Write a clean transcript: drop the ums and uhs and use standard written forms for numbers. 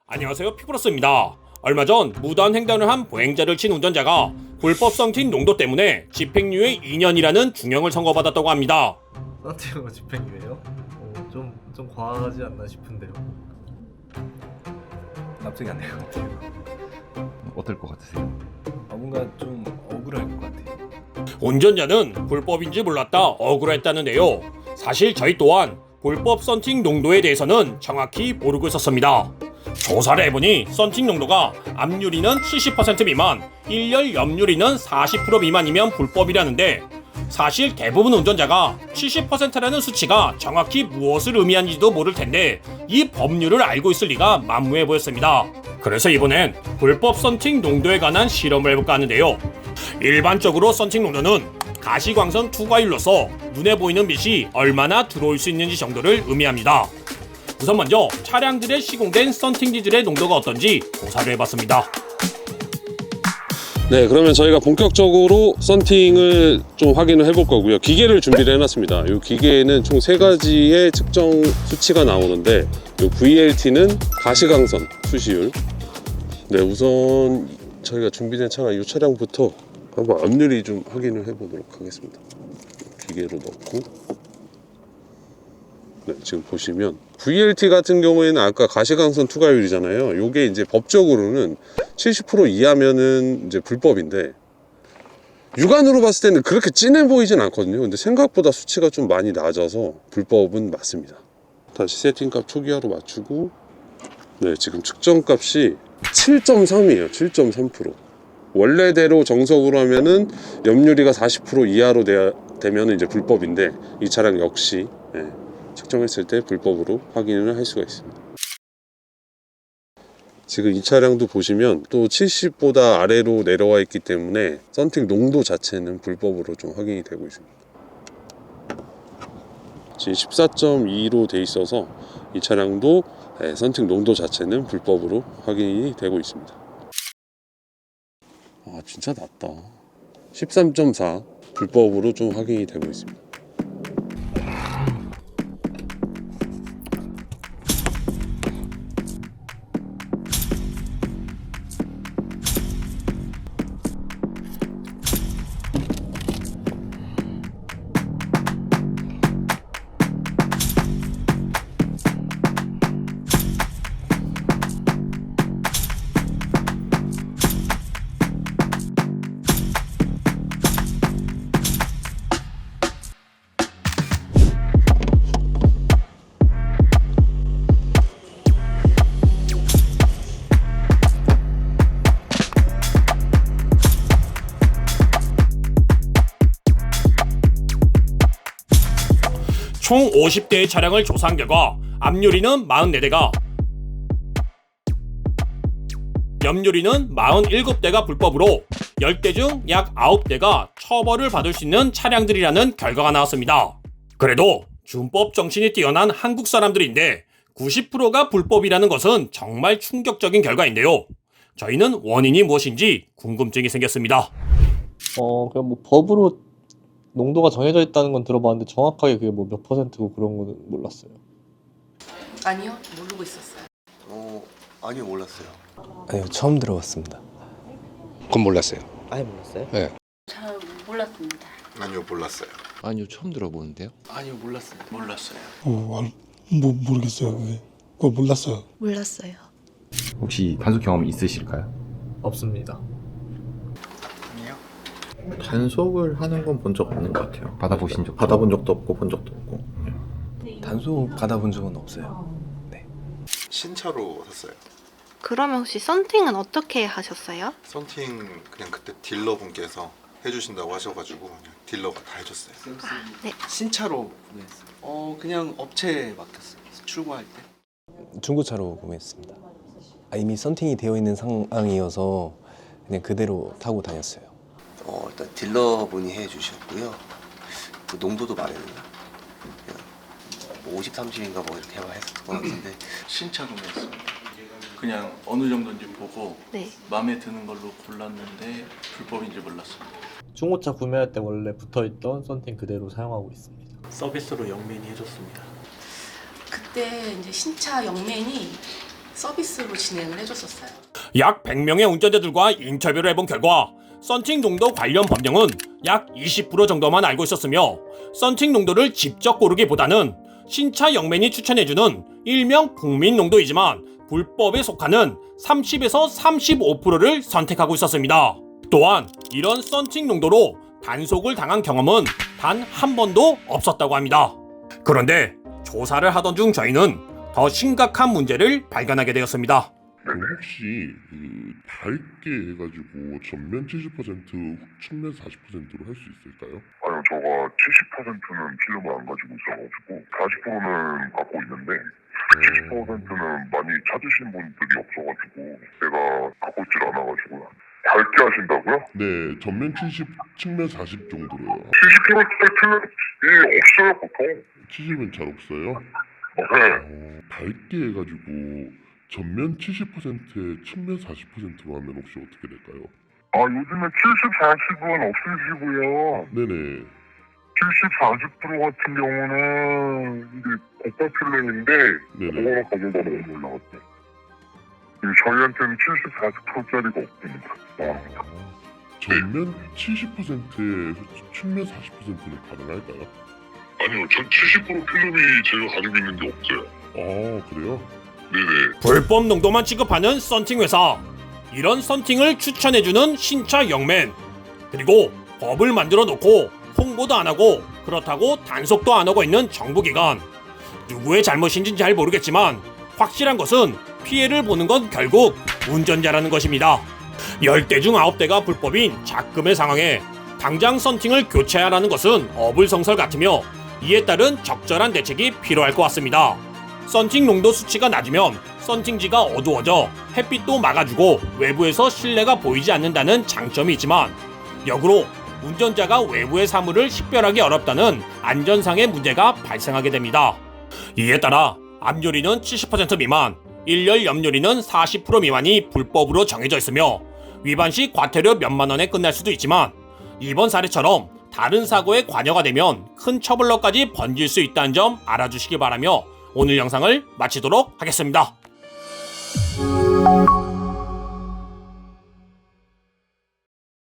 안녕하세요, 피브로스입니다. 얼마 전 무단 횡단을 한 보행자를 친 운전자가 불법 썬팅 농도 때문에 집행유예 2년이라는 중형을 선고받았다고 합니다. 썬팅으로 집행유예요? 좀 과하지 않나 싶은데요. 납득이 안 될 것 같아요. 어떨 것 같으세요? 뭔가 좀 억울할 것 같아요. 운전자는 불법인지 몰랐다 억울했다는데요. 사실 저희 또한 불법 썬팅 농도에 대해서는 정확히 모르고 있었습니다. 조사를 해보니 썬팅 농도가 압유리는 70% 미만, 1열 염유리는 40% 미만이면 불법이라는데 사실 대부분 운전자가 70%라는 수치가 정확히 무엇을 의미하는지도 모를 텐데 이 법률을 알고 있을 리가 만무해 보였습니다. 그래서 이번엔 불법 썬팅 농도에 관한 실험을 해볼까 하는데요. 일반적으로 썬팅 농도는 가시광선 투과율로서 눈에 보이는 빛이 얼마나 들어올 수 있는지 정도를 의미합니다. 우선 먼저 차량들에 시공된 썬팅 기질의 농도가 어떤지 조사를 해봤습니다. 네, 그러면 저희가 본격적으로 썬팅을 좀 확인을 해볼 거고요. 기계를 준비를 해놨습니다. 이 기계에는 총 3가지의 측정 수치가 나오는데 이 VLT는 가시광선 수시율. 네, 우선 저희가 준비된 차가 이 차량부터 한번 압률이 좀 확인을 해보도록 하겠습니다. 기계로 넣고 네, 지금 보시면 VLT 같은 경우에는 아까 가시광선 투과율이잖아요. 요게 이제 법적으로는 70% 이하면은 이제 불법인데 육안으로 봤을 때는 그렇게 진해 보이진 않거든요. 근데 생각보다 수치가 좀 많이 낮아서 불법은 맞습니다. 다시 세팅값 초기화로 맞추고 네, 지금 측정값이 7.3이에요. 7.3%. 원래대로 정석으로 하면은 염유리가 40% 이하로 되면 이제 불법인데 이 차량 역시 네, 측정했을 때 불법으로 확인을 할 수가 있습니다. 지금 이 차량도 보시면 또 70보다 아래로 내려와 있기 때문에 썬팅 농도 자체는 불법으로 좀 확인이 되고 있습니다. 지금 14.2로 돼 있어서 이 차량도 썬팅 농도 자체는 불법으로 확인이 되고 있습니다. 아, 진짜 낮다. 13.4 불법으로 좀 확인이 되고 있습니다. 총 50대의 차량을 조사한 결과 압유리는 44대가, 염유리는 47대가 불법으로 10대 중 약 9대가 처벌을 받을 수 있는 차량들이라는 결과가 나왔습니다. 그래도 준법 정신이 뛰어난 한국 사람들인데 90%가 불법이라는 것은 정말 충격적인 결과인데요. 저희는 원인이 무엇인지 궁금증이 생겼습니다. 그냥 뭐 법으로 농도가 정해져 있다는 건 들어봤는데 정확하게 그게 뭐 몇 퍼센트고 그런 거는 몰랐어요. 아니요, 모르고 있었어요. 아니요, 몰랐어요. 아니요, 처음 들어봤습니다. 그건 몰랐어요. 아예 몰랐어요? 네. 잘 몰랐습니다. 아니요, 몰랐어요. 아니요, 처음 들어보는데요. 아니요, 몰랐어요. 모르겠어요. 그거 몰랐어요. 몰랐어요. 혹시 단속 경험 있으실까요? 없습니다. 단속을 하는 건 본 적 없는 것 같아요. 받아보신 적? 받아본 적도 없고 본 적도 없고. 단속 받아본 적은 없어요. 신차로 샀어요. 그러면 혹시 썬팅은 어떻게 하셨어요? 썬팅 그냥 그때 딜러분께서 해주신다고 하셔가지고 그냥 딜러가 다 해줬어요. 네. 신차로 구매했어요. 그냥 업체에 맡겼어요. 출고할 때. 중고차로 구매했습니다. 이미 썬팅이 되어 있는 상황이어서 그냥 그대로 타고 다녔어요. 일단 딜러분이 해주셨고요. 그 농도도 말했나? 50, 30인가 뭐 이렇게 했었던 것 같은데 신차 구매했습니다. 그냥 어느 정도인지 보고 네. 마음에 드는 걸로 골랐는데 불법인지 몰랐습니다. 중고차 구매할 때 원래 붙어있던 썬팅 그대로 사용하고 있습니다. 서비스로 영면이 해줬습니다. 그때 이제 신차 영맨이 서비스로 진행을 해줬었어요. 약 100명의 운전자들과 인터뷰를 해본 결과 썬팅 농도 관련 법령은 약 20% 정도만 알고 있었으며 썬팅 농도를 직접 고르기보다는 신차 영맨이 추천해주는 일명 국민 농도이지만 불법에 속하는 30에서 35%를 선택하고 있었습니다. 또한 이런 썬팅 농도로 단속을 당한 경험은 단 한 번도 없었다고 합니다. 그런데 조사를 하던 중 저희는 더 심각한 문제를 발견하게 되었습니다. 혹시 밝게 해가지고 전면 70% 측면 40%로 할 수 있을까요? 아니요, 제가 70%는 필름을 안 가지고 있어가지고 40%는 갖고 있는데 70%는 많이 찾으신 분들이 없어가지고 내가 갖고 있질 않아가지고요. 밝게 하신다고요? 네, 전면 70, 측면 40 정도로요. 70%짜리 필름이 없어요, 보통. 70은 잘 없어요? 네. 밝게 해가지고 전면 70%에 측면 40%로 하면 혹시 어떻게 될까요? 아, 요즘에 70, 40은 없으시고요. 네네. 70, 40% 같은 경우는 이제 고가 필름인데 그거는 가격이 너무 올라갔대. 저희한테는 70, 40%짜리가 없습니다. 전면 70%에 측면 40%는 가능할까요? 아니요, 전 70% 필름이 제가 가지고 있는 게 없어요. 그래요? 네네. 불법 농도만 취급하는 썬팅 회사, 이런 썬팅을 추천해주는 신차 영맨, 그리고 법을 만들어 놓고 홍보도 안 하고 그렇다고 단속도 안 하고 있는 정부기관. 누구의 잘못인지는 잘 모르겠지만 확실한 것은 피해를 보는 건 결국 운전자라는 것입니다. 10대 중 9대가 불법인 작금의 상황에 당장 썬팅을 교체하라는 것은 어불성설 같으며 이에 따른 적절한 대책이 필요할 것 같습니다. 썬팅 농도 수치가 낮으면 썬팅지가 어두워져 햇빛도 막아주고 외부에서 실내가 보이지 않는다는 장점이 있지만 역으로 운전자가 외부의 사물을 식별하기 어렵다는 안전상의 문제가 발생하게 됩니다. 이에 따라 앞유리는 70% 미만, 일열 옆유리는 40% 미만이 불법으로 정해져 있으며 위반 시 과태료 몇만 원에 끝날 수도 있지만 이번 사례처럼 다른 사고에 관여가 되면 큰 처벌로까지 번질 수 있다는 점 알아주시기 바라며 오늘 영상을 마치도록 하겠습니다.